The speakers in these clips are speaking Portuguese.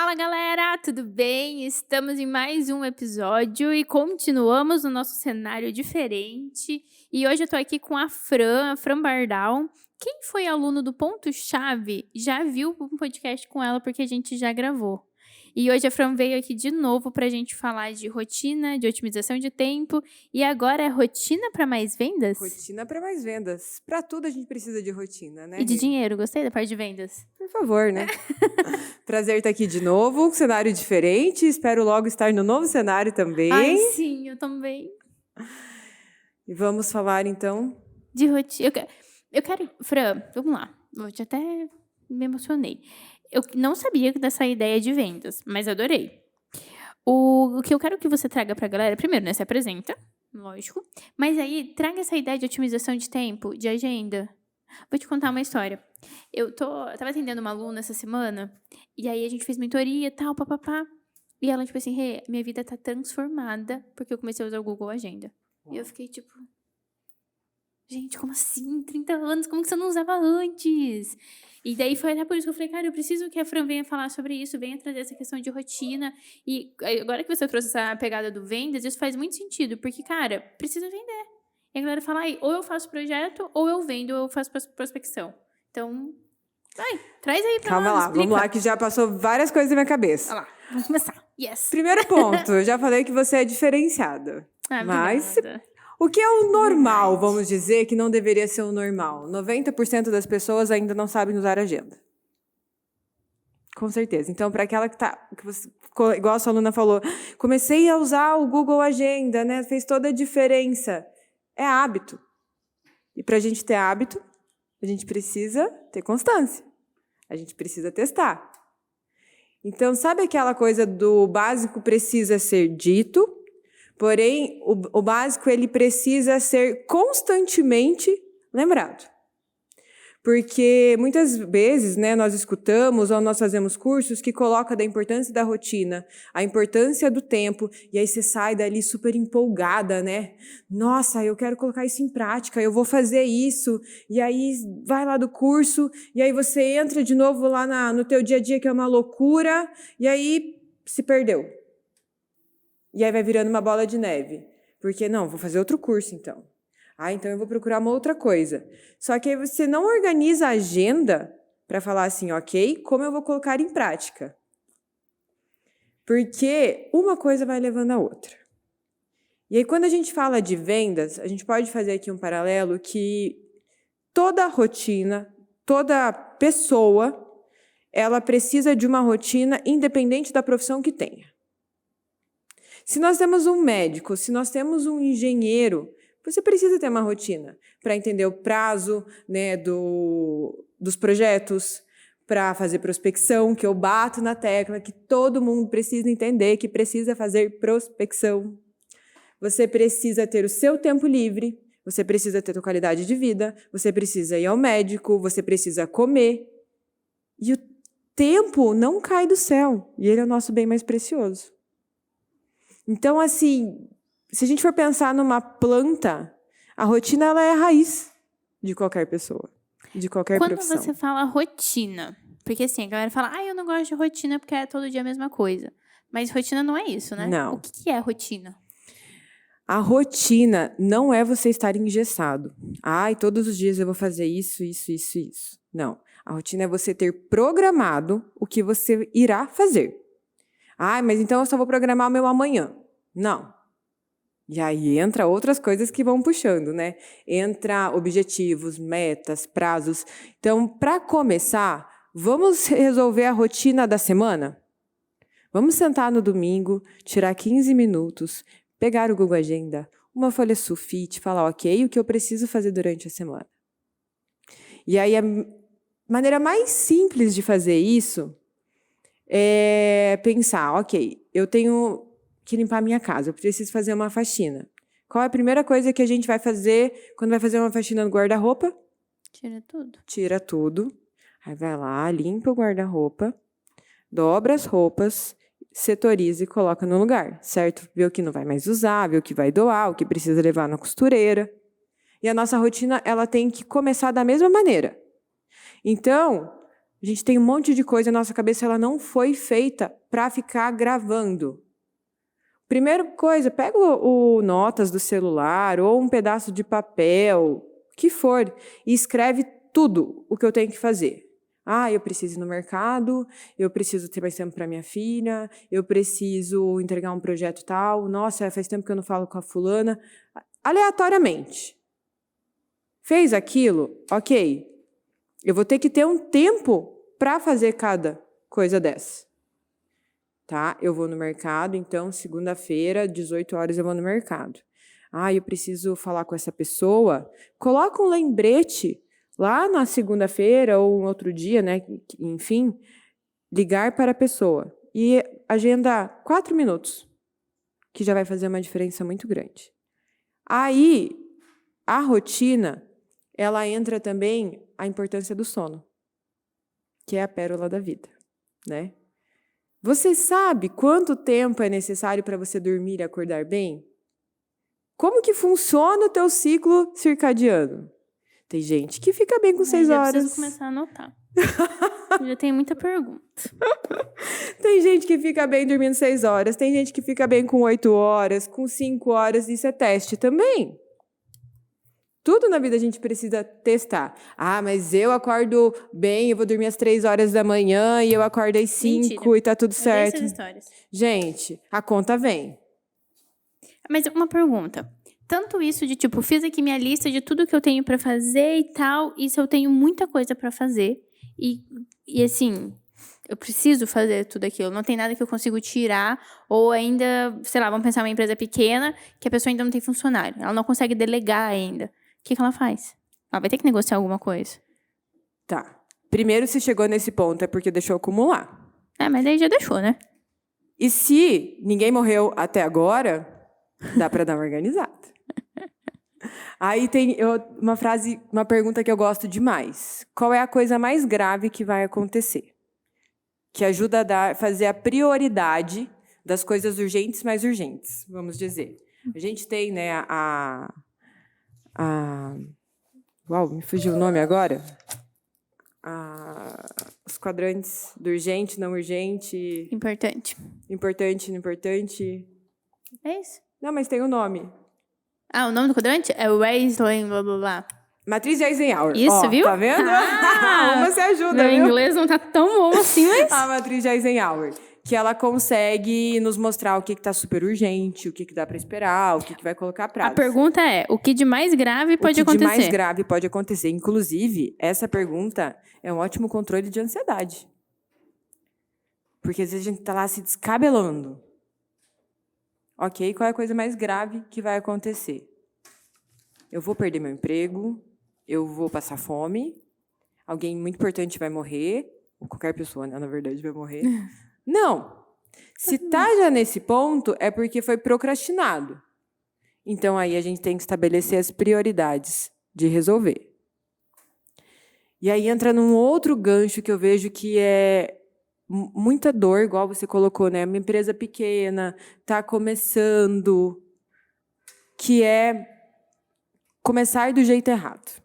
Fala galera, tudo bem? Estamos em mais um episódio e continuamos no nosso cenário diferente. E hoje eu tô aqui com a Fran Bardal. Quem foi aluno do Ponto-Chave já viu um podcast com ela porque a gente já gravou. E hoje a Fran veio aqui de novo pra gente falar de rotina, de otimização de tempo. E agora é rotina para mais vendas? Rotina para mais vendas. Para tudo a gente precisa de rotina, né? E de dinheiro, gostei da parte de vendas. Por favor, né? Prazer estar aqui de novo, cenário diferente. Espero logo estar no novo cenário também. Ai, sim, eu também. E vamos falar então de rotina. Eu quero. Fran, vamos lá. Hoje até me emocionei. Eu não sabia dessa ideia de vendas, mas adorei. O que eu quero que você traga pra galera, primeiro, né? Se apresenta, lógico. Mas aí, traga essa ideia de otimização de tempo, de agenda. Vou te contar uma história. Eu tava atendendo uma aluna essa semana, e aí a gente fez mentoria e tal, papapá. E ela, tipo assim, minha vida tá transformada porque eu comecei a usar o Google Agenda. E eu fiquei, tipo... Gente, como assim? 30 anos, como que você não usava antes? E daí foi até por isso que eu falei, cara, eu preciso que a Fran venha falar sobre isso, venha trazer essa questão de rotina. E agora que você trouxe essa pegada do vendas, isso faz muito sentido, porque, cara, precisa vender. E a galera fala, ou eu faço projeto, ou eu vendo, ou eu faço prospecção. Então, vai, traz aí pra Calma nós, lá, explica. vamos lá, que já passou várias coisas na minha cabeça. Olha lá, vamos começar. Yes. Primeiro ponto, eu já falei que você é diferenciada. Mas Obrigada. o que é o normal, vamos dizer, que não deveria ser o normal? 90% das pessoas ainda não sabem usar agenda. Com certeza. Então, para aquela que você, igual a sua aluna falou, comecei a usar o Google Agenda, né? Fez toda a diferença. É hábito. E para a gente ter hábito, a gente precisa ter constância. A gente precisa testar. Então, sabe aquela coisa do básico precisa ser dito, porém, o básico ele precisa ser constantemente lembrado. Porque muitas vezes, né, nós escutamos ou nós fazemos cursos que colocam da importância da rotina, a importância do tempo, e aí você sai dali super empolgada, né? Nossa, eu quero colocar isso em prática, eu vou fazer isso, e aí vai lá do curso, e aí você entra de novo lá no teu dia a dia, que é uma loucura, e aí se perdeu. E aí vai virando uma bola de neve. Porque, não, vou fazer outro curso, então. Então eu vou procurar uma outra coisa. Só que aí você não organiza a agenda para falar assim, ok, como eu vou colocar em prática? Porque uma coisa vai levando a outra. E aí, quando a gente fala de vendas, a gente pode fazer aqui um paralelo que toda rotina, toda pessoa, ela precisa de uma rotina independente da profissão que tenha. Se nós temos um médico, se nós temos um engenheiro, você precisa ter uma rotina para entender o prazo, né, dos projetos, para fazer prospecção, que eu bato na tecla, que todo mundo precisa entender que precisa fazer prospecção. Você precisa ter o seu tempo livre, você precisa ter a sua qualidade de vida, você precisa ir ao médico, você precisa comer. E o tempo não cai do céu, e ele é o nosso bem mais precioso. Então, assim, se a gente for pensar numa planta, a rotina ela é a raiz de qualquer pessoa, de qualquer profissão. Quando você fala rotina, porque assim, a galera fala, eu não gosto de rotina porque é todo dia a mesma coisa. Mas rotina não é isso, né? Não. O que é rotina? A rotina não é você estar engessado. Todos os dias eu vou fazer isso, isso, isso, isso. Não. A rotina é você ter programado o que você irá fazer. Mas então eu só vou programar o meu amanhã. Não. E aí entra outras coisas que vão puxando, né? Entra objetivos, metas, prazos. Então, para começar, vamos resolver a rotina da semana? Vamos sentar no domingo, tirar 15 minutos, pegar o Google Agenda, uma folha sulfite, falar, ok, o que eu preciso fazer durante a semana. E aí a maneira mais simples de fazer isso é pensar, ok, eu tenho que limpar a minha casa, eu preciso fazer uma faxina. Qual é a primeira coisa que a gente vai fazer quando vai fazer uma faxina no guarda-roupa? Tira tudo. Tira tudo. Aí vai lá, limpa o guarda-roupa, dobra as roupas, setoriza e coloca no lugar, certo? Vê o que não vai mais usar, vê o que vai doar, o que precisa levar na costureira. E a nossa rotina, ela tem que começar da mesma maneira. Então, A gente tem um monte de coisa, a nossa cabeça ela não foi feita para ficar gravando. Primeira coisa, pega o notas do celular ou um pedaço de papel, o que for, e escreve tudo o que eu tenho que fazer. Eu preciso ir no mercado, eu preciso ter mais tempo para minha filha, eu preciso entregar um projeto tal. Nossa, faz tempo que eu não falo com a fulana. Aleatoriamente. Fez aquilo? Ok. Eu vou ter que ter um tempo para fazer cada coisa dessa. Tá? Eu vou no mercado, então, segunda-feira, 18 horas, eu vou no mercado. Eu preciso falar com essa pessoa. Coloca um lembrete lá na segunda-feira ou um outro dia, né? Enfim, ligar para a pessoa. E agenda 4 minutos, que já vai fazer uma diferença muito grande. Aí, a rotina, ela entra também a importância do sono, que é a pérola da vida, né? Você sabe quanto tempo é necessário para você dormir e acordar bem? Como que funciona o teu ciclo circadiano? Tem gente que fica bem com 6 horas. Eu preciso começar a anotar. Já tem muita pergunta. Tem gente que fica bem dormindo 6 horas. Tem gente que fica bem com 8 horas, com 5 horas. Isso é teste também. Tudo na vida a gente precisa testar. Mas eu acordo bem, eu vou dormir às 3 horas da manhã e eu acordo às 5 Mentira. E tá tudo certo. Essas histórias. Gente, a conta vem. Mas uma pergunta. Tanto isso de, fiz aqui minha lista de tudo que eu tenho pra fazer e tal, e se eu tenho muita coisa pra fazer, e assim, eu preciso fazer tudo aquilo, não tem nada que eu consigo tirar, ou ainda, sei lá, vamos pensar uma empresa pequena, que a pessoa ainda não tem funcionário, ela não consegue delegar ainda. O que ela faz? Ela vai ter que negociar alguma coisa. Tá. Primeiro, se chegou nesse ponto, é porque deixou acumular. Mas daí já deixou, né? E se ninguém morreu até agora, dá pra dar uma organizada. Aí tem uma pergunta que eu gosto demais. Qual é a coisa mais grave que vai acontecer? Que ajuda a fazer a prioridade das coisas urgentes mais urgentes, vamos dizer. A gente tem, né, Uau, me fugiu o nome agora. Os quadrantes do urgente, não urgente. Importante. Importante, não importante. É isso? Não, mas tem o nome. O nome do quadrante é Wesley, blá, blá, blá. Matriz de Eisenhower. Isso, viu? Tá vendo? Você ajuda, meu viu? Meu inglês não tá tão bom assim, mas... A matriz de Eisenhower. Que ela consegue nos mostrar o que está super urgente, o que dá para esperar, o que vai colocar prazo. A pergunta é, o que de mais grave pode acontecer? O que de mais grave pode acontecer. Inclusive, essa pergunta é um ótimo controle de ansiedade. Porque às vezes a gente está lá se descabelando. Ok, qual é a coisa mais grave que vai acontecer? Eu vou perder meu emprego, eu vou passar fome, alguém muito importante vai morrer, ou qualquer pessoa, né, na verdade, vai morrer. Não. Se tá já nesse ponto, é porque foi procrastinado. Então, aí a gente tem que estabelecer as prioridades de resolver. E aí entra num outro gancho que eu vejo que é muita dor, igual você colocou, né? Uma empresa pequena, está começando, que é começar do jeito errado.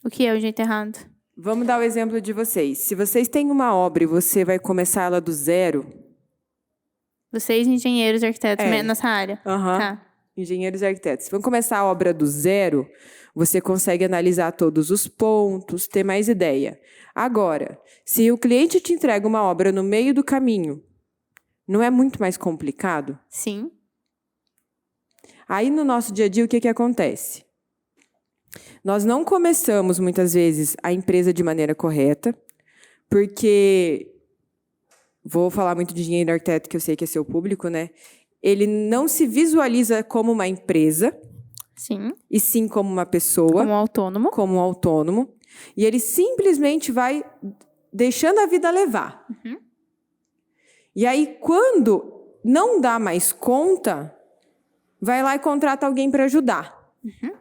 O que é o jeito errado? Vamos dar o exemplo de vocês. Se vocês têm uma obra e você vai começar ela do zero... Vocês, engenheiros e arquitetos, nessa área. Tá. Engenheiros e arquitetos. Vamos começar a obra do zero, você consegue analisar todos os pontos, ter mais ideia. Agora, se o cliente te entrega uma obra no meio do caminho, não é muito mais complicado? Sim. Aí, no nosso dia a dia, o que acontece? Nós não começamos, muitas vezes, a empresa de maneira correta, porque, vou falar muito de engenheiro e arquiteto, que eu sei que é seu público, né? Ele não se visualiza como uma empresa, sim, e sim como uma pessoa. Como um autônomo. E ele simplesmente vai deixando a vida levar. Uhum. E aí, quando não dá mais conta, vai lá e contrata alguém para ajudar. Uhum.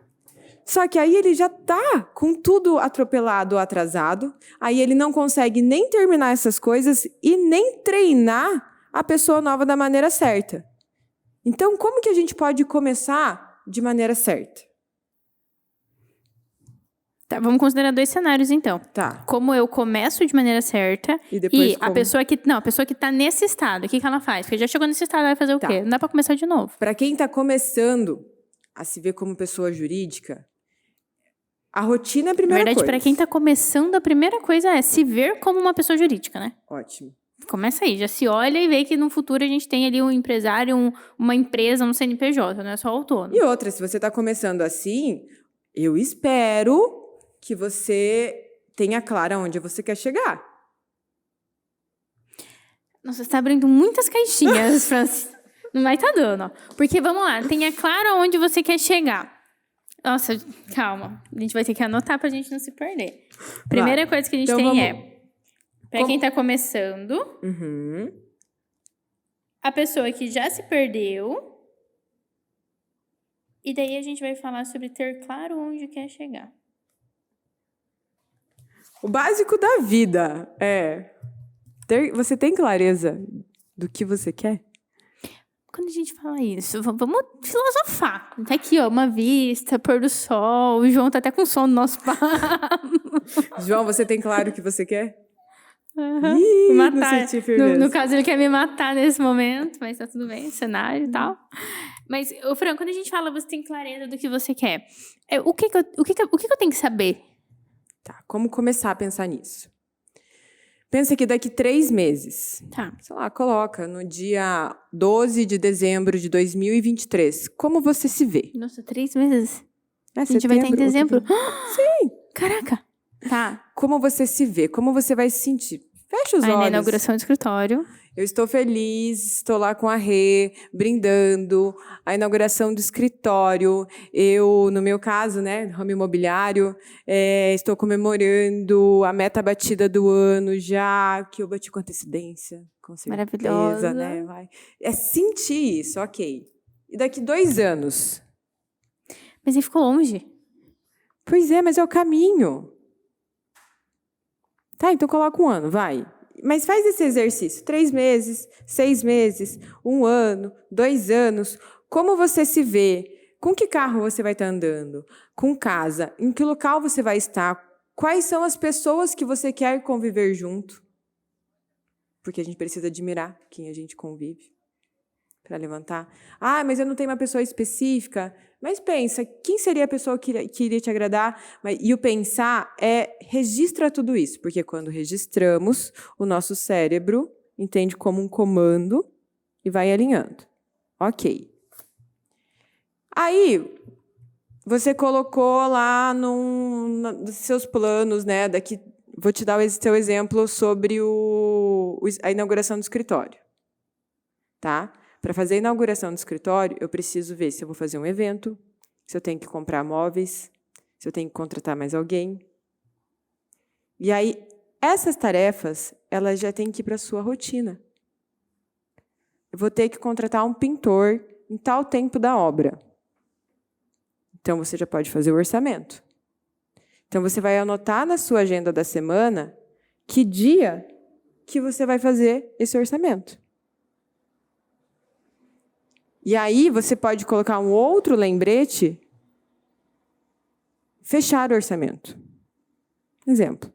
Só que aí ele já está com tudo atropelado ou atrasado, aí ele não consegue nem terminar essas coisas e nem treinar a pessoa nova da maneira certa. Então, como que a gente pode começar de maneira certa? Tá, vamos considerar 2 cenários, então. Tá. Como eu começo de maneira certa E depois a pessoa que... Não, a pessoa que tá nesse estado, o que ela faz? Porque já chegou nesse estado, ela vai fazer o quê? Não dá pra começar de novo. Para quem está começando a se ver como pessoa jurídica, a rotina é a primeira Na verdade, coisa. pra quem tá começando, a primeira coisa é se ver como uma pessoa jurídica, né? Ótimo. Começa aí, já se olha e vê que no futuro a gente tem ali um empresário, uma empresa, um CNPJ, não é só autônomo. E outra, se você está começando assim, eu espero que você tenha claro onde você quer chegar. Nossa, você tá abrindo muitas caixinhas, Francis. Não vai tá dando, ó. Porque, vamos lá, tenha claro onde você quer chegar. Nossa, calma. A gente vai ter que anotar pra gente não se perder. Primeira coisa que a gente tem é... Pra quem tá começando... A pessoa que já se perdeu... E daí a gente vai falar sobre ter claro onde quer chegar. O básico da vida é... Você tem clareza do que você quer? Quando a gente fala isso, vamos filosofar. Tá aqui, ó, uma vista, pôr do sol. O João tá até com sono no nosso papo. João, você tem claro o que você quer? Me matar. Não senti firmeza. No caso, ele quer me matar nesse momento, mas tá tudo bem, cenário e tal. Mas, ô Fran, quando a gente fala você tem clareza do que você quer, o que eu tenho que saber? Tá, como começar a pensar nisso? Pensa que daqui 3 meses, Tá. sei lá, coloca no dia 12 de dezembro de 2023, como você se vê? Nossa, 3 meses? É, A gente vai estar em dezembro. Sim. Caraca. Tá. Como você se vê? Como você vai se sentir? Fecha os olhos. Na inauguração do escritório. Eu estou feliz, estou lá com a Rê, brindando, a inauguração do escritório. Eu, no meu caso, né, ramo imobiliário, estou comemorando a meta batida do ano já, que eu bati com antecedência, com certeza. Maravilhosa. Né? É sentir isso, ok. E daqui 2 anos? Mas ele ficou longe. Pois é, mas é o caminho. Tá, então coloca 1 ano, vai. Mas faz esse exercício. 3 meses, 6 meses, 1 ano, 2 anos. Como você se vê? Com que carro você vai estar andando? Com casa? Em que local você vai estar? Quais são as pessoas que você quer conviver junto? Porque a gente precisa admirar quem a gente convive para levantar. Ah, mas eu não tenho uma pessoa específica. Mas pensa, quem seria a pessoa que iria te agradar? E o pensar registra tudo isso, porque quando registramos, o nosso cérebro entende como um comando e vai alinhando. Ok. Aí, você colocou lá nos seus planos, né? Vou te dar o seu exemplo sobre a inauguração do escritório. Tá? Para fazer a inauguração do escritório, eu preciso ver se eu vou fazer um evento, se eu tenho que comprar móveis, se eu tenho que contratar mais alguém. E aí, essas tarefas, elas já têm que ir para a sua rotina. Eu vou ter que contratar um pintor em tal tempo da obra. Então, você já pode fazer o orçamento. Então, você vai anotar na sua agenda da semana que dia que você vai fazer esse orçamento. E aí, você pode colocar um outro lembrete, fechar o orçamento. Exemplo.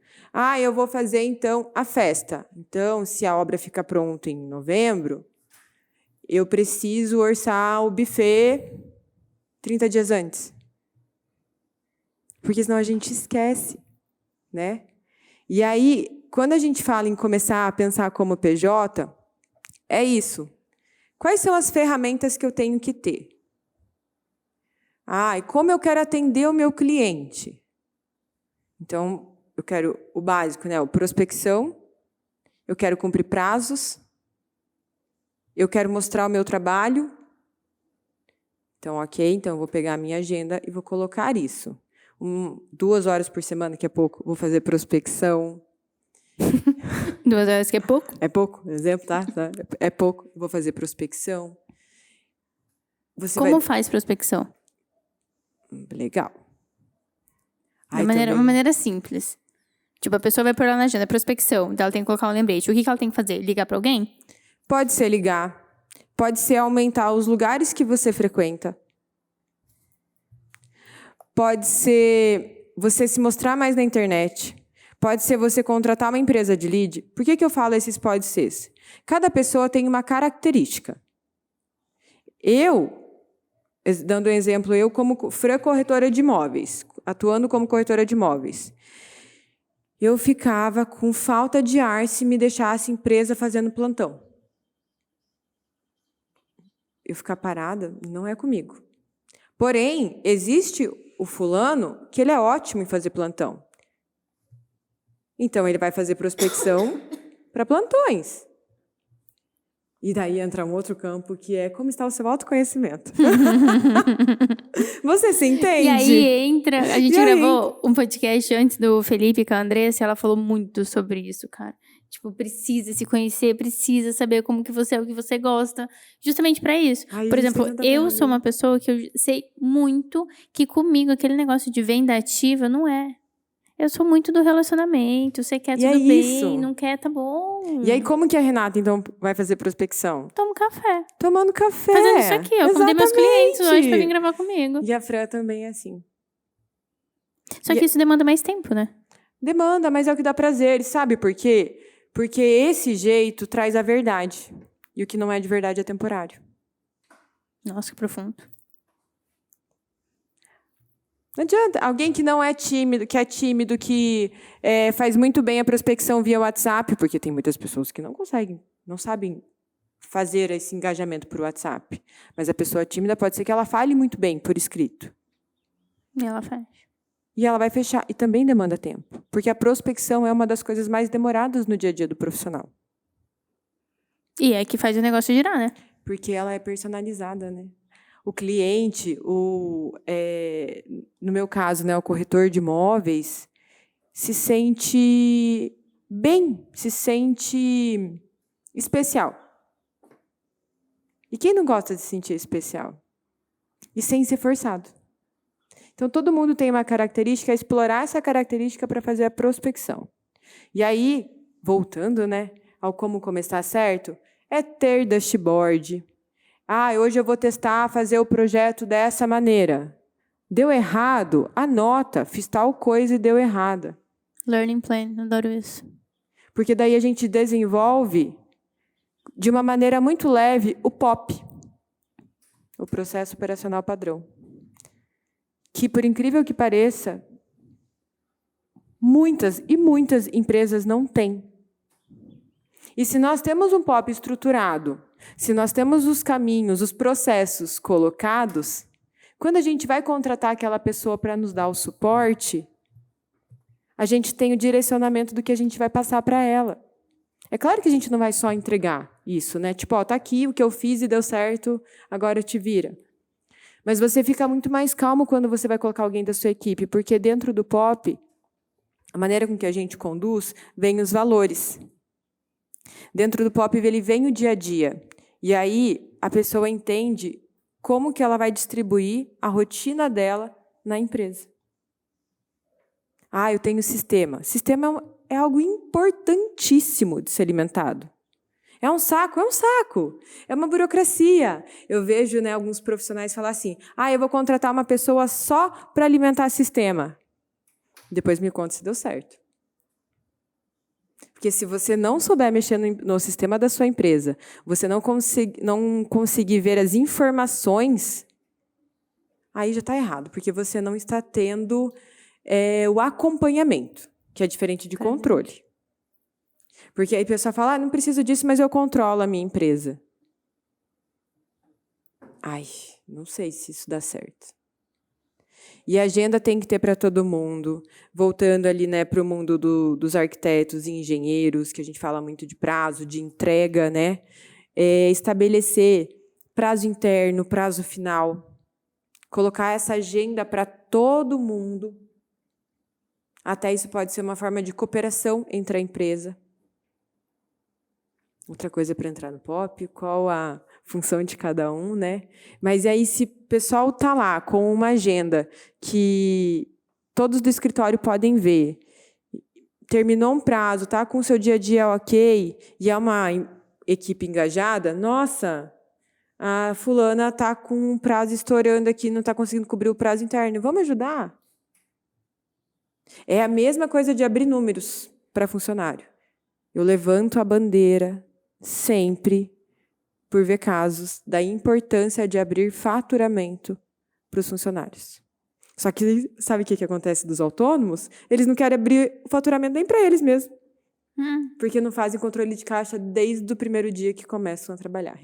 Eu vou fazer, então, a festa. Então, se a obra ficar pronta em novembro, eu preciso orçar o buffet 30 dias antes. Porque senão a gente esquece, né? E aí, quando a gente fala em começar a pensar como PJ, é isso. Quais são as ferramentas que eu tenho que ter? E como eu quero atender o meu cliente? Então, eu quero o básico, né? Prospecção. Eu quero cumprir prazos. Eu quero mostrar o meu trabalho. Então, ok. Então, eu vou pegar a minha agenda e vou colocar isso. 2 horas por semana, que é pouco, vou fazer prospecção. 2 horas que é pouco? É pouco, exemplo, tá? É pouco. Vou fazer prospecção. Como faz prospecção? Legal. De uma maneira simples. Tipo, a pessoa vai pôr lá na agenda, prospecção, então ela tem que colocar um lembrete. O que ela tem que fazer? Ligar para alguém? Pode ser ligar. Pode ser aumentar os lugares que você frequenta. Pode ser você se mostrar mais na internet. Pode ser você contratar uma empresa de lead. Por que eu falo esses pode ser? Cada pessoa tem uma característica. Dando um exemplo, eu como corretora de imóveis, atuando como corretora de imóveis, eu ficava com falta de ar se me deixasse empresa fazendo plantão. Eu ficar parada não é comigo. Porém, existe o fulano que ele é ótimo em fazer plantão. Então, ele vai fazer prospecção para plantões. E daí entra um outro campo, que é como está o seu autoconhecimento. Você se entende? E aí entra... A gente gravou um podcast antes do Felipe com a Andressa, e ela falou muito sobre isso, cara. Tipo, precisa se conhecer, precisa saber como que você é, o que você gosta. Justamente pra isso. Por exemplo, eu sou uma pessoa que eu sei muito que comigo aquele negócio de venda ativa não é. Eu sou muito do relacionamento. Você quer tudo bem, não quer, tá bom. E aí, como que a Renata, então, vai fazer prospecção? Tomo café. Tomando café. Fazendo isso aqui. Eu convidei meus clientes hoje pra vir gravar comigo. E a Fran também é assim. Só que isso demanda mais tempo, né? Demanda, mas é o que dá prazer. Sabe por quê? Porque esse jeito traz a verdade. E o que não é de verdade é temporário. Nossa, que profundo. Não adianta. Alguém que não é tímido, que faz muito bem a prospecção via WhatsApp, porque tem muitas pessoas que não conseguem, não sabem fazer esse engajamento por WhatsApp. Mas a pessoa tímida pode ser que ela fale muito bem por escrito. E ela faz. E ela vai fechar. E também demanda tempo. Porque a prospecção é uma das coisas mais demoradas no dia a dia do profissional. E é que faz o negócio girar, né? Porque ela é personalizada, né? O cliente, no meu caso, né, o corretor de imóveis, se sente bem, se sente especial. E quem não gosta de se sentir especial? E sem ser forçado. Então, todo mundo tem uma característica, é explorar essa característica para fazer a prospecção. E aí, voltando, né, ao como começar certo, é ter dashboard. Hoje eu vou testar fazer o projeto dessa maneira. Deu errado? Anota. Fiz tal coisa e deu errada. Learning plan, adoro isso. Porque daí a gente desenvolve, de uma maneira muito leve, o POP. O Processo Operacional Padrão. Que, por incrível que pareça, muitas e muitas empresas não têm. E se nós temos um POP estruturado, se nós temos os caminhos, os processos colocados, quando a gente vai contratar aquela pessoa para nos dar o suporte, a gente tem o direcionamento do que a gente vai passar para ela. É claro que a gente não vai só entregar isso, né? Tipo, tá aqui o que eu fiz e deu certo, agora te vira. Mas você fica muito mais calmo quando você vai colocar alguém da sua equipe, porque dentro do POP, a maneira com que a gente conduz, vem os valores. Dentro do POP, ele vem o dia a dia. E aí, a pessoa entende como que ela vai distribuir a rotina dela na empresa. Eu tenho sistema. Sistema é algo importantíssimo de ser alimentado. É um saco, é um saco. É uma burocracia. Eu vejo, né, alguns profissionais falar assim, eu vou contratar uma pessoa só para alimentar sistema. Depois me conta se deu certo. Porque se você não souber mexer no sistema da sua empresa, você não conseguir ver as informações, aí já está errado, porque você não está tendo o acompanhamento, que é diferente de controle. Porque aí a pessoa fala, não preciso disso, mas eu controlo a minha empresa. Não sei se isso dá certo. E a agenda tem que ter para todo mundo. Voltando ali, né, para o mundo dos arquitetos e engenheiros, que a gente fala muito de prazo, de entrega, né? Estabelecer prazo interno, prazo final. Colocar essa agenda para todo mundo. Até isso pode ser uma forma de cooperação entre a empresa. Outra coisa para entrar no POP, qual a função de cada um, né? Mas aí, se o pessoal está lá com uma agenda que todos do escritório podem ver, terminou um prazo, está com o seu dia a dia ok, e é uma equipe engajada, nossa, a fulana está com um prazo estourando aqui, não está conseguindo cobrir o prazo interno, vamos ajudar? É a mesma coisa de abrir números para funcionário. Eu levanto a bandeira sempre, por ver casos, da importância de abrir faturamento para os funcionários. Só que sabe o que acontece dos autônomos? Eles não querem abrir o faturamento nem para eles mesmos. Porque não fazem controle de caixa desde o primeiro dia que começam a trabalhar.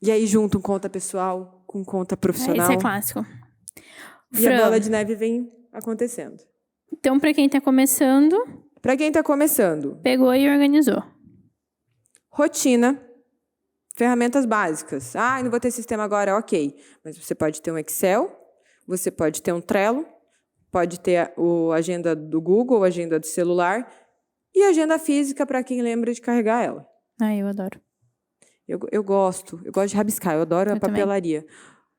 E aí juntam conta pessoal com conta profissional. Esse é clássico. E a bola de neve vem acontecendo. Então, para quem está começando... Para quem está começando... Pegou e organizou. Rotina. Ferramentas básicas. Não vou ter sistema agora, ok. Mas você pode ter um Excel, você pode ter um Trello, pode ter a agenda do Google, a agenda do celular e a agenda física para quem lembra de carregar ela. Eu adoro. Eu gosto de rabiscar, eu adoro a papelaria. Também.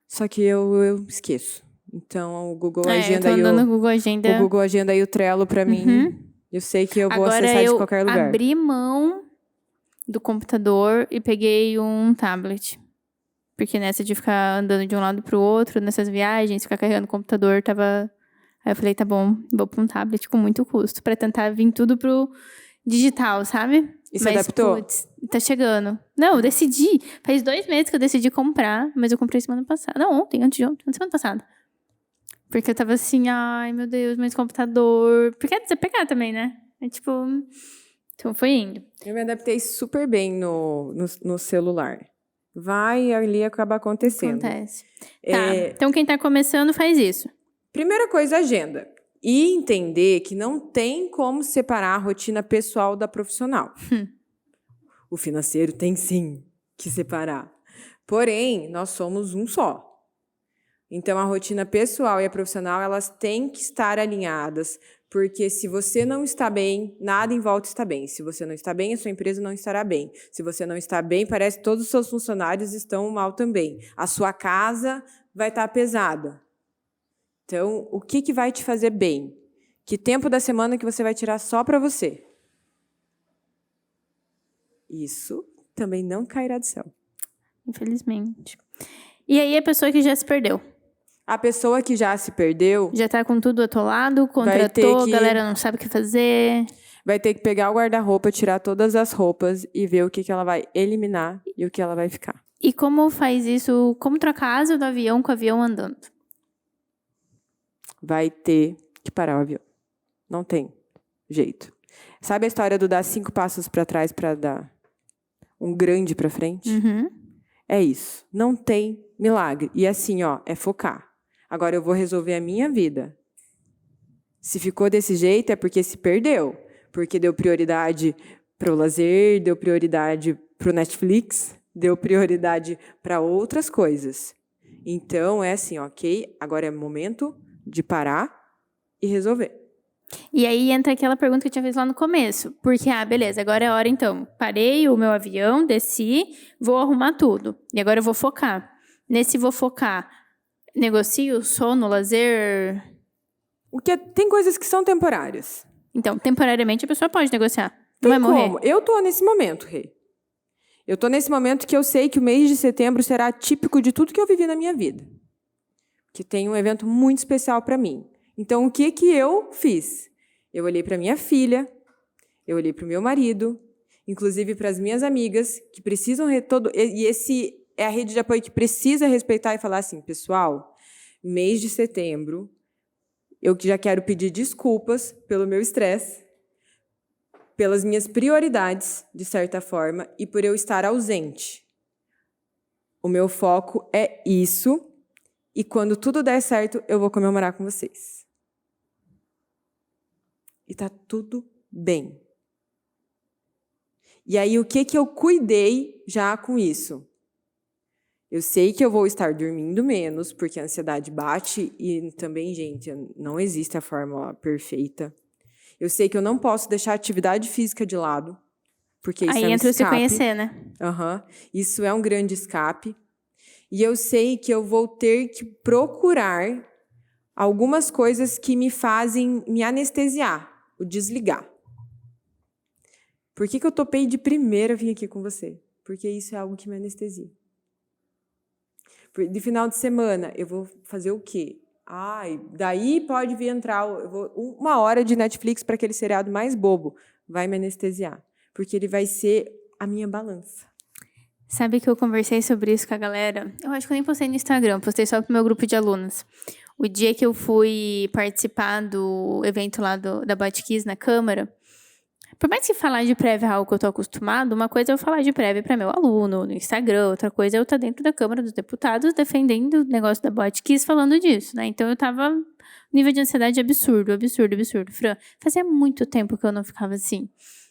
Só que eu esqueço. Então, o Google Agenda o Google Agenda e o Trello, para mim, eu sei que eu vou acessar de qualquer lugar. Agora, eu abri mão do computador e peguei um tablet. Porque nessa de ficar andando de um lado pro outro, nessas viagens, ficar carregando o computador, tava... Aí eu falei, tá bom, vou pra um tablet com muito custo, pra tentar vir tudo pro digital, sabe? E se adaptou? Putz, tá chegando. Não, eu decidi. Faz 2 meses que eu decidi comprar, mas eu comprei semana passada. Não, antes de ontem, semana passada. Porque eu tava assim, ai meu Deus, mas computador... Porque é desapegar também, né? É tipo... Então foi indo. Eu me adaptei super bem no celular. Vai ali acaba acontecendo. Acontece. Tá, então quem tá começando faz isso. Primeira coisa, agenda. E entender que não tem como separar a rotina pessoal da profissional. O financeiro tem sim que separar. Porém, nós somos um só. Então, a rotina pessoal e a profissional, elas têm que estar alinhadas, porque se você não está bem, nada em volta está bem. Se você não está bem, a sua empresa não estará bem. Se você não está bem, parece que todos os seus funcionários estão mal também. A sua casa vai estar pesada. Então, o que vai te fazer bem? Que tempo da semana que você vai tirar só para você? Isso também não cairá do céu. Infelizmente. E aí, a pessoa que já se perdeu? A pessoa que já se perdeu... Já tá com tudo atolado, contratou, a galera não sabe o que fazer. Vai ter que pegar o guarda-roupa, tirar todas as roupas e ver o que ela vai eliminar e o que ela vai ficar. E como faz isso? Como trocar a asa do avião com o avião andando? Vai ter que parar o avião. Não tem jeito. Sabe a história do dar 5 passos para trás para dar um grande para frente? Uhum. É isso. Não tem milagre. E assim, é focar. Agora eu vou resolver a minha vida. Se ficou desse jeito é porque se perdeu. Porque deu prioridade para o lazer, deu prioridade para o Netflix, deu prioridade para outras coisas. Então, é assim, ok? Agora é momento de parar e resolver. E aí entra aquela pergunta que eu tinha feito lá no começo. Porque, beleza, agora é a hora então. Parei o meu avião, desci, vou arrumar tudo. E agora eu vou focar. Nesse vou focar... Negocio, sono, lazer... Tem coisas que são temporárias. Então, temporariamente, a pessoa pode negociar. Não vai morrer. Como? Eu tô nesse momento, Rê. Eu tô nesse momento que eu sei que o mês de setembro será típico de tudo que eu vivi na minha vida. Que tem um evento muito especial para mim. Então, o que eu fiz? Eu olhei para minha filha, eu olhei para o meu marido, inclusive para as minhas amigas, que precisam... E esse... É a rede de apoio que precisa respeitar e falar assim, pessoal, mês de setembro, eu já quero pedir desculpas pelo meu estresse, pelas minhas prioridades, de certa forma, e por eu estar ausente. O meu foco é isso, e quando tudo der certo, eu vou comemorar com vocês. E tá tudo bem. E aí, o que eu cuidei já com isso? Eu sei que eu vou estar dormindo menos, porque a ansiedade bate e também, gente, não existe a fórmula perfeita. Eu sei que eu não posso deixar a atividade física de lado, porque isso é um escape. Aí entra se conhecer, né? Isso é um grande escape. E eu sei que eu vou ter que procurar algumas coisas que me fazem me anestesiar, o desligar. Por que eu topei de primeira vir aqui com você? Porque isso é algo que me anestesia. De final de semana, eu vou fazer o quê? Ai, daí pode vir entrar 1 hora de Netflix para aquele seriado mais bobo. Vai me anestesiar. Porque ele vai ser a minha balança. Sabe que eu conversei sobre isso com a galera? Eu acho que eu nem postei no Instagram, postei só pro meu grupo de alunas. O dia que eu fui participar do evento lá da Botkiss na Câmara, por mais que falar de prévia é algo que eu tô acostumado, uma coisa é eu falar de prévia para meu aluno no Instagram, outra coisa é eu estar dentro da Câmara dos Deputados defendendo o negócio da Botkiss falando disso, né? Então eu tava nível de ansiedade absurdo. Fran, fazia muito tempo que eu não ficava assim.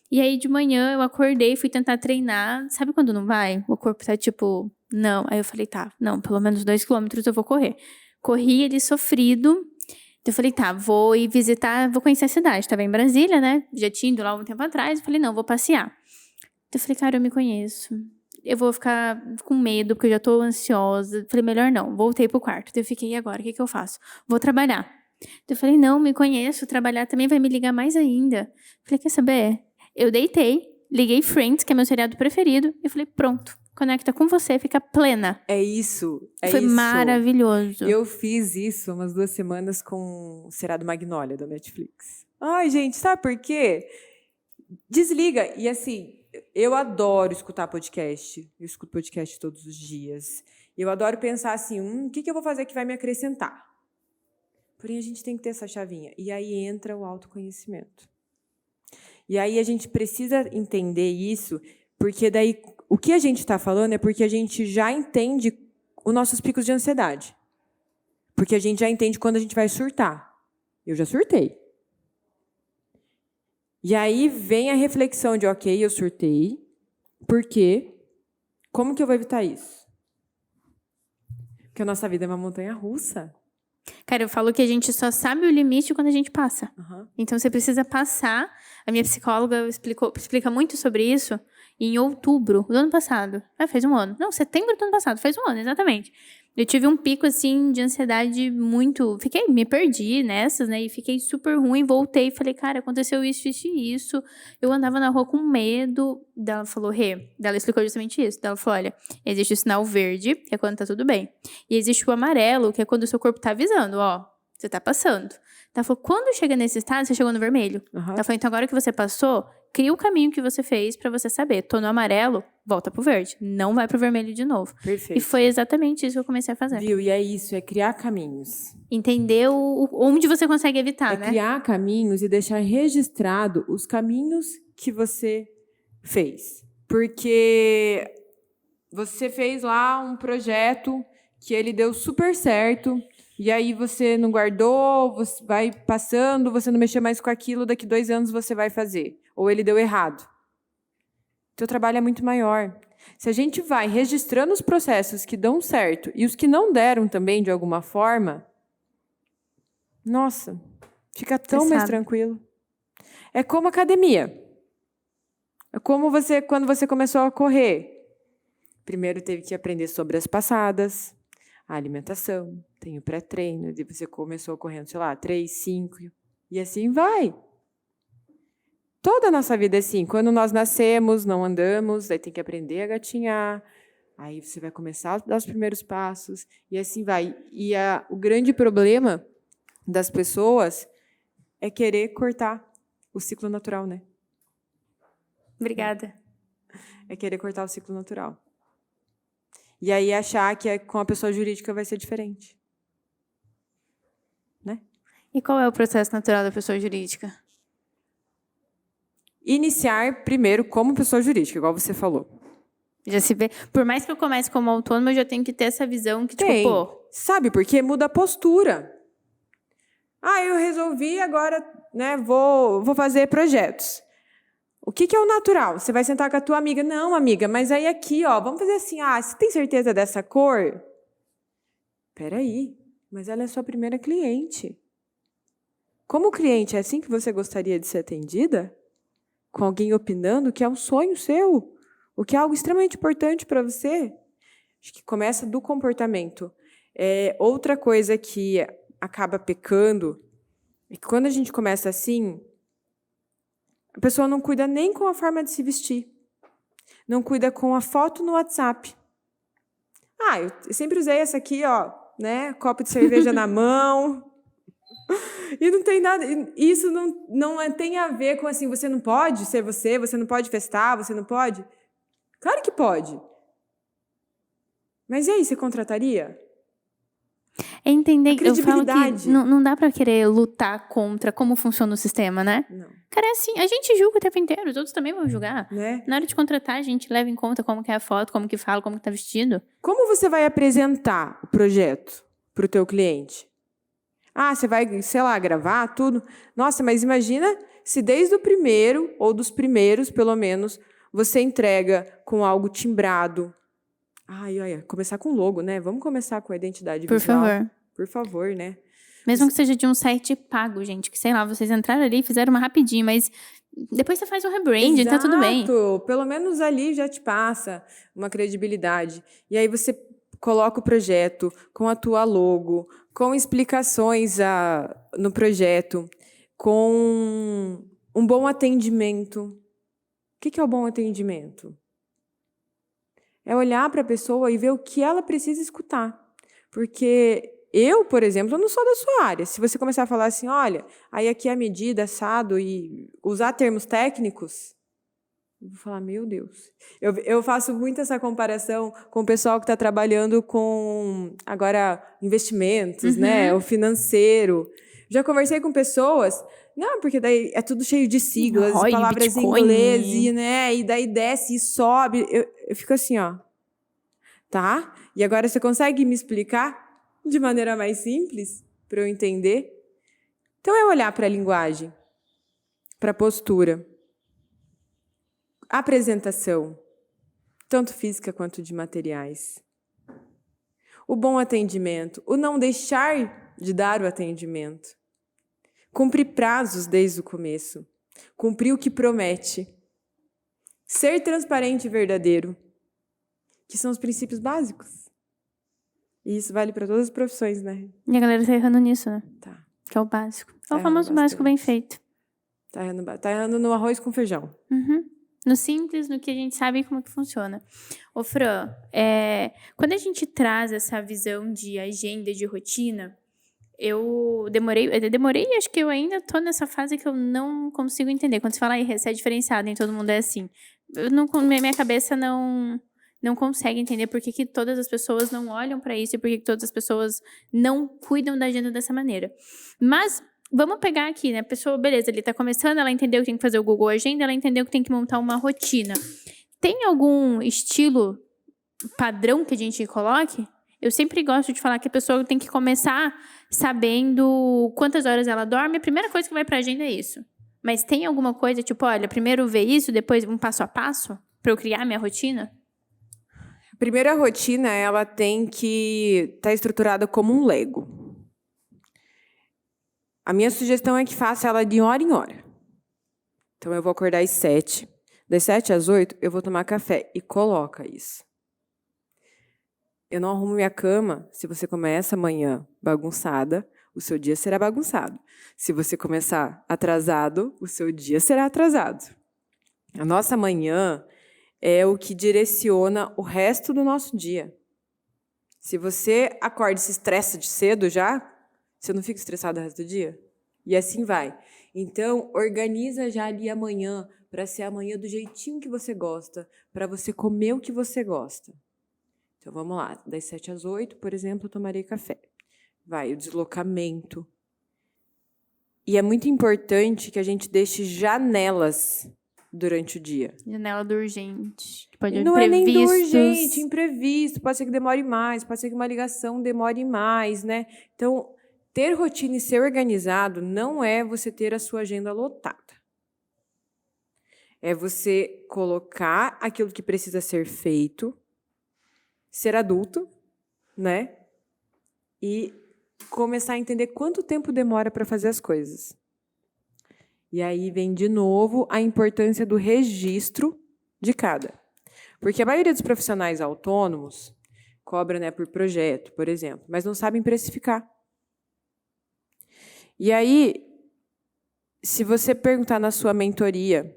E aí, de manhã, eu acordei, fui tentar treinar. Sabe quando não vai? O corpo tá tipo, não. Aí eu falei, tá, não, pelo menos 2 quilômetros eu vou correr. Corri ele sofrido. Eu falei, tá, vou ir visitar, vou conhecer a cidade. Tava em Brasília, né? Já tinha ido lá um tempo atrás. Eu falei, não, vou passear. Eu falei, cara, eu me conheço. Eu vou ficar com medo, porque eu já tô ansiosa. Eu falei, melhor não. Voltei pro quarto. Eu fiquei, e agora? O que eu faço? Vou trabalhar. Eu falei, não, me conheço. Trabalhar também vai me ligar mais ainda. Eu falei, quer saber? Eu deitei, liguei Friends, que é meu seriado preferido, e falei, pronto, conecta com você, fica plena. É isso, Foi maravilhoso. Eu fiz isso umas 2 semanas com o seriado Magnolia, da Netflix. Ai, gente, sabe por quê? Desliga. E assim, eu adoro escutar podcast. Eu escuto podcast todos os dias. Eu adoro pensar assim, o que eu vou fazer que vai me acrescentar? Porém, a gente tem que ter essa chavinha. E aí entra o autoconhecimento. E aí a gente precisa entender isso, porque daí o que a gente está falando é porque a gente já entende os nossos picos de ansiedade. Porque a gente já entende quando a gente vai surtar. Eu já surtei. E aí vem a reflexão de, ok, eu surtei, por quê? Como que eu vou evitar isso? Porque a nossa vida é uma montanha-russa. Cara, eu falo que a gente só sabe o limite quando a gente passa. Uhum. Então, você precisa passar. A minha psicóloga explica muito sobre isso em outubro do ano passado. Faz um ano. Não, setembro do ano passado. Faz um ano, exatamente. Eu tive um pico, assim, de ansiedade muito... Me perdi nessas, né? E fiquei super ruim. Voltei e falei, cara, aconteceu isso, isso e isso. Eu andava na rua com medo. Daí ela falou, ela explicou justamente isso. Daí ela falou, olha, existe o sinal verde, que é quando tá tudo bem. E existe o amarelo, que é quando o seu corpo tá avisando, ó, você tá passando. Ela falou, quando chega nesse estado, você chegou no vermelho. Uhum. Ela falou, então agora que você passou, cria o caminho que você fez pra você saber. Tô no amarelo, volta pro verde. Não vai pro vermelho de novo. Perfeito. E foi exatamente isso que eu comecei a fazer. Viu? E é isso, é criar caminhos. Entender onde você consegue evitar, né? Criar caminhos e deixar registrado os caminhos que você fez. Porque você fez lá um projeto que ele deu super certo, e aí você não guardou, você vai passando, você não mexeu mais com aquilo, daqui 2 anos você vai fazer. Ou ele deu errado. Teu trabalho é muito maior. Se a gente vai registrando os processos que dão certo e os que não deram também, de alguma forma, nossa, fica tão mais tranquilo. É como academia. É como quando você começou a correr. Primeiro teve que aprender sobre as passadas, a alimentação, tem o pré-treino, e você começou correndo, sei lá, 3, 5, e assim vai. Toda a nossa vida é assim. Quando nós nascemos, não andamos, aí tem que aprender a gatinhar, aí você vai começar a dar os primeiros passos, e assim vai. E o grande problema das pessoas é querer cortar o ciclo natural, né? Obrigada. É querer cortar o ciclo natural. E aí achar que com a pessoa jurídica vai ser diferente. Né? E qual é o processo natural da pessoa jurídica? Iniciar primeiro como pessoa jurídica, igual você falou. Já se vê. Por mais que eu comece como autônoma, eu já tenho que ter essa visão que, tipo, pô... Sabe, porque muda a postura. Eu resolvi agora, né, vou fazer projetos. O que é o natural? Você vai sentar com a tua amiga. Não, amiga, mas aí aqui, ó, vamos fazer assim. Você tem certeza dessa cor? Peraí, mas ela é sua primeira cliente. Como cliente, é assim que você gostaria de ser atendida? Com alguém opinando que é um sonho seu? O que é algo extremamente importante para você? Acho que começa do comportamento. Outra coisa que acaba pecando é que quando a gente começa assim, a pessoa não cuida nem com a forma de se vestir. Não cuida com a foto no WhatsApp. Eu sempre usei essa aqui, ó, né? Copo de cerveja na mão. E não tem nada... Isso tem a ver com, assim, você não pode ser você não pode festar, você não pode... Claro que pode. Mas e aí, você contrataria? É entender, eu falo que credibilidade. não dá pra querer lutar contra como funciona o sistema, né? Não. Cara, é assim, a gente julga o tempo inteiro, os outros também vão julgar. Né? Na hora de contratar, a gente leva em conta como que é a foto, como que fala, como que tá vestido. Como você vai apresentar o projeto para o teu cliente? Ah, você vai, sei lá, gravar tudo? Nossa, mas imagina se desde o primeiro, ou dos primeiros, pelo menos, você entrega com algo timbrado. Ai, olha, começar com logo, né? Vamos começar com a identidade Por visual. favor. Por favor, né? Mesmo que seja de um site pago, gente, que sei lá, vocês entraram ali e fizeram uma rapidinho, mas depois você faz um rebranding, tá tudo bem. Exato. Pelo menos ali já te passa uma credibilidade. E aí você coloca o projeto com a tua logo, com explicações no projeto, com um bom atendimento. O que é o bom atendimento? É olhar para a pessoa e ver o que ela precisa escutar. Porque eu, por exemplo, não sou da sua área. Se você começar a falar assim, olha, aí aqui é a medida, assado, e usar termos técnicos, eu vou falar, meu Deus. Eu faço muito essa comparação com o pessoal que está trabalhando com, agora, investimentos, né? O financeiro. Já conversei com pessoas... Não, porque daí é tudo cheio de siglas, ROI, palavras em Bitcoin. inglês, né? E daí desce e sobe. Eu fico assim, ó. Tá? E agora você consegue me explicar de maneira mais simples para eu entender? Então é olhar para a linguagem, para a postura, apresentação, tanto física quanto de materiais. O bom atendimento, o não deixar de dar o atendimento. Cumprir prazos desde o começo. Cumprir o que promete. Ser transparente e verdadeiro. Que são os princípios básicos. E isso vale para todas as profissões, né? E a galera tá errando nisso, né? Tá. Que é o básico. É Tá o famoso errando básico bem bastante. feito. Tá errando no arroz com feijão. Uhum. No simples, no que a gente sabe como que funciona. Ô, Fran, quando a gente traz essa visão de agenda, de rotina, eu demorei, acho que eu ainda tô nessa fase que eu não consigo entender. Quando você fala, você é diferenciado, nem todo mundo é assim. Minha cabeça não consegue entender por que todas as pessoas não olham para isso e por que todas as pessoas não cuidam da agenda dessa maneira. Mas vamos pegar aqui, né? A pessoa, beleza, ele tá começando, ela entendeu que tem que fazer o Google Agenda, ela entendeu que tem que montar uma rotina. Tem algum estilo padrão que a gente coloque? Eu sempre gosto de falar que a pessoa tem que começar sabendo quantas horas ela dorme. A primeira coisa que vai pra agenda é isso. Mas tem alguma coisa, tipo, olha, primeiro ver isso, depois um passo a passo pra eu criar minha rotina? Primeiro, a rotina, ela tem que estar estruturada como um Lego. A minha sugestão é que faça ela de hora em hora. Então, eu vou acordar às 7. Das 7 às 8, eu vou tomar café. E coloca isso. Eu não arrumo minha cama. Se você começa amanhã bagunçada, o seu dia será bagunçado. Se você começar atrasado, o seu dia será atrasado. A nossa manhã é o que direciona o resto do nosso dia. Se você acorda e se estressa de cedo já, você não fica estressado o resto do dia? E assim vai. Então, organiza já ali amanhã, para ser amanhã do jeitinho que você gosta, para você comer o que você gosta. Então, vamos lá. Das 7 às 8, por exemplo, eu tomarei café. Vai, o deslocamento. E é muito importante que a gente deixe janelas durante o dia. Janela do urgente. Que pode Não é nem do imprevistos. urgente, imprevisto. Pode ser que demore mais, pode ser que uma ligação demore mais, né? Então, ter rotina e ser organizado não é você ter a sua agenda lotada. É você colocar aquilo que precisa ser feito, ser adulto, né? E começar a entender quanto tempo demora para fazer as coisas. E aí vem de novo a importância do registro de cada. Porque a maioria dos profissionais autônomos cobra, né, por projeto, por exemplo, mas não sabem precificar. E aí, se você perguntar na sua mentoria,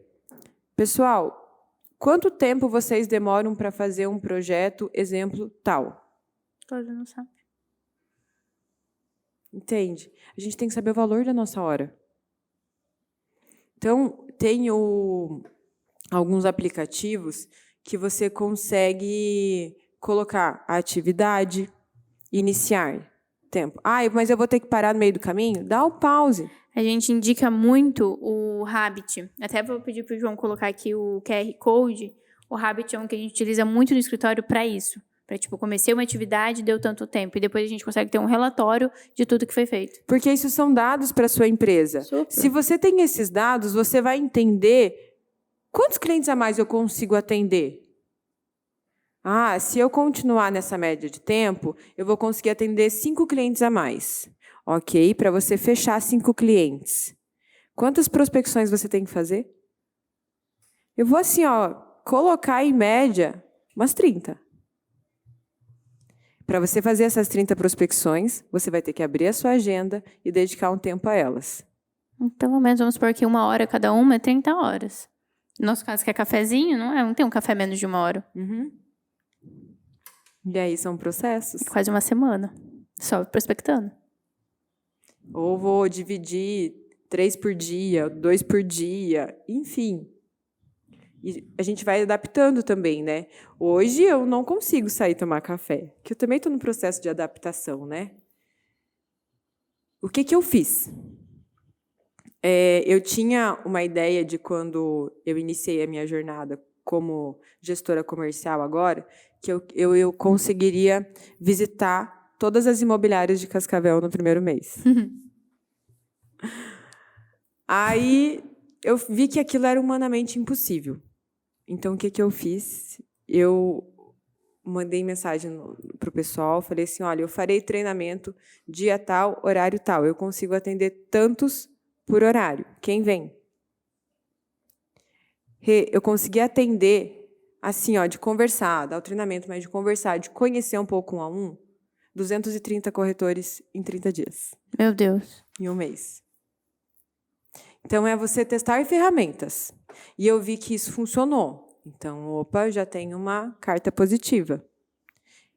pessoal, quanto tempo vocês demoram para fazer um projeto, exemplo, tal? Todo não sabe. Entende? A gente tem que saber o valor da nossa hora. Então, tem alguns aplicativos que você consegue colocar a atividade, iniciar, tempo. Mas eu vou ter que parar no meio do caminho? Dá o pause. A gente indica muito o Habit. Até vou pedir pro João colocar aqui o QR Code. O Habit é um que a gente utiliza muito no escritório para isso. Para, comecei uma atividade, deu tanto tempo. E depois a gente consegue ter um relatório de tudo que foi feito. Porque isso são dados para a sua empresa. Super. Se você tem esses dados, você vai entender quantos clientes a mais eu consigo atender. Se eu continuar nessa média de tempo, eu vou conseguir atender 5 clientes a mais. Ok? Para você fechar 5 clientes. Quantas prospecções você tem que fazer? Eu vou colocar em média umas 30. Para você fazer essas 30 prospecções, você vai ter que abrir a sua agenda e dedicar um tempo a elas. Pelo menos, vamos supor que 1 hora cada uma é 30 horas. No nosso caso, que é cafezinho, não tem um café menos de 1 hora. Uhum. E aí são processos. Quase uma semana, só prospectando. Ou vou dividir 3 por dia, 2 por dia, enfim. E a gente vai adaptando também, né? Hoje eu não consigo sair tomar café, que eu também estou no processo de adaptação, né? O que eu fiz? Eu tinha uma ideia de quando eu iniciei a minha jornada como gestora comercial agora, que eu conseguiria visitar todas as imobiliárias de Cascavel no primeiro mês. Aí eu vi que aquilo era humanamente impossível. Então, o que eu fiz? Eu mandei mensagem para o pessoal, falei assim, olha, eu farei treinamento dia tal, horário tal. Eu consigo atender tantos por horário. Quem vem? Eu consegui atender, assim, de conversar, dar o treinamento, mas de conversar, de conhecer um pouco 1 a 1, 230 corretores em 30 dias. Meu Deus. Em 1 mês. Então, é você testar ferramentas. E eu vi que isso funcionou. Então, já tenho uma carta positiva.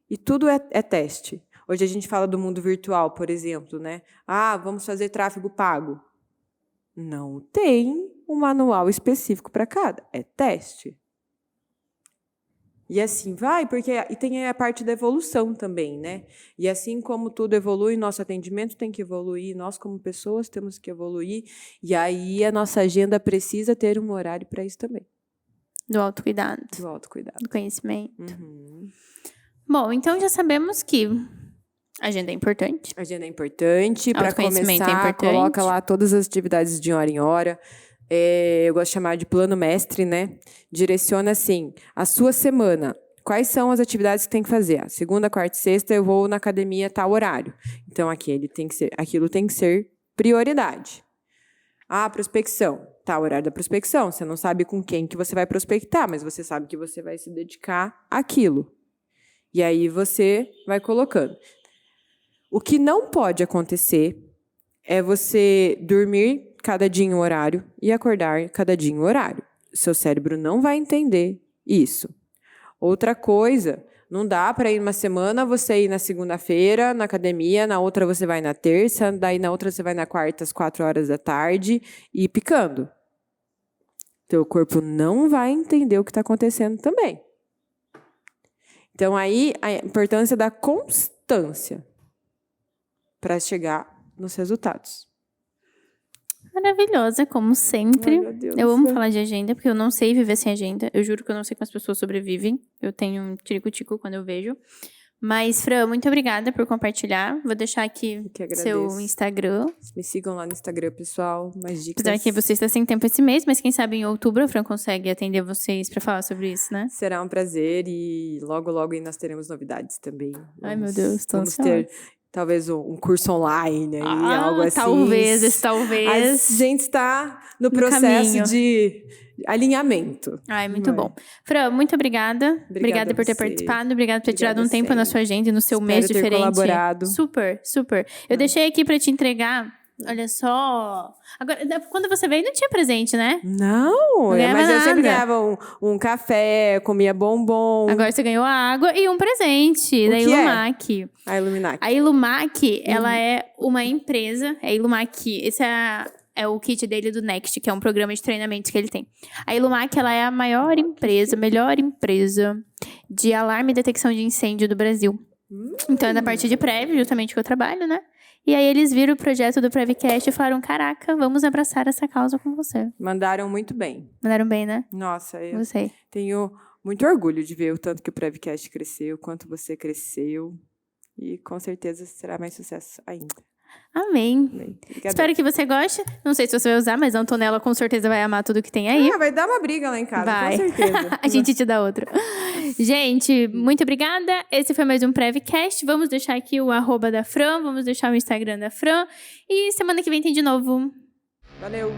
E tudo é teste. Hoje a gente fala do mundo virtual, por exemplo, né? Vamos fazer tráfego pago. Não tem um manual específico para cada. É teste. E assim vai, e tem a parte da evolução também, né? E assim como tudo evolui, nosso atendimento tem que evoluir, nós como pessoas temos que evoluir, e aí a nossa agenda precisa ter um horário para isso também. Do autocuidado. Do autocuidado. Do conhecimento. Uhum. Bom, então já sabemos que agenda é importante. Agenda é importante. Para começar, é importante. Coloca lá todas as atividades de hora em hora. Eu gosto de chamar de plano mestre, né? Direciona, assim, a sua semana. Quais são as atividades que tem que fazer? Segunda, quarta e sexta eu vou na academia tal horário. Então, aquilo tem que ser prioridade. Prospecção. Tá, o horário da prospecção. Você não sabe com quem que você vai prospectar, mas você sabe que você vai se dedicar àquilo. E aí você vai colocando. O que não pode acontecer é você dormir cada dia em um horário e acordar cada dia em um horário. Seu cérebro não vai entender isso. Outra coisa, não dá para ir uma semana, você ir na segunda-feira na academia, na outra você vai na terça, daí na outra você vai na quarta às 4 horas da tarde e picando. Teu corpo não vai entender o que está acontecendo também. Então, aí, a importância da constância para chegar nos resultados. Maravilhosa, como sempre. Ai, meu Deus. Eu amo falar de agenda, porque eu não sei viver sem agenda. Eu juro que eu não sei como as pessoas sobrevivem. Eu tenho um tirico-tico quando eu vejo. Mas, Fran, muito obrigada por compartilhar. Vou deixar aqui seu Instagram. Me sigam lá no Instagram, pessoal. Mais dicas. Apesar que você está sem tempo esse mês, mas quem sabe em outubro a Fran consegue atender vocês para falar sobre isso, né? Será um prazer e logo, logo aí nós teremos novidades também. Ai, meu Deus, tô Vamos ter talvez um curso online, aí, algo assim. Talvez. A gente está no processo de alinhamento. Ai, muito bom. Fran, muito obrigada. Obrigada por ter participado. Obrigada por ter tirado um tempo na sua agenda e no seu mês diferente. Espero ter colaborado. Super, super. Eu deixei aqui para te entregar Olha só. Agora, quando você veio, não tinha presente, né? Não, ganhava mas eu sempre nada. ganhava um café, comia bombom. Agora você ganhou água e um presente da que é? Ilumac. A Iluminac. A Ilumac, ela é uma empresa. A Ilumac, esse é o kit dele do Next, que é um programa de treinamento que ele tem. A Ilumac, ela é a melhor empresa de alarme e detecção de incêndio do Brasil. Então, é da parte de Prev, justamente que eu trabalho, né? E aí, eles viram o projeto do Prevcast e falaram, caraca, vamos abraçar essa causa com você. Mandaram muito bem. Mandaram bem, né? Nossa, eu Gostei. tenho muito orgulho de ver o tanto que o Prevcast cresceu, quanto você cresceu. E com certeza será mais sucesso ainda. Amém. Obrigada. Espero que você goste. Não sei se você vai usar, mas a Antonella com certeza vai amar tudo que tem aí. Vai dar uma briga lá em casa, Vai. com certeza. A gente te dá outro. Gente, muito obrigada. Esse foi mais um Prevcast. Vamos deixar aqui o @ da Fran, vamos deixar o Instagram da Fran. E semana que vem tem de novo. Valeu.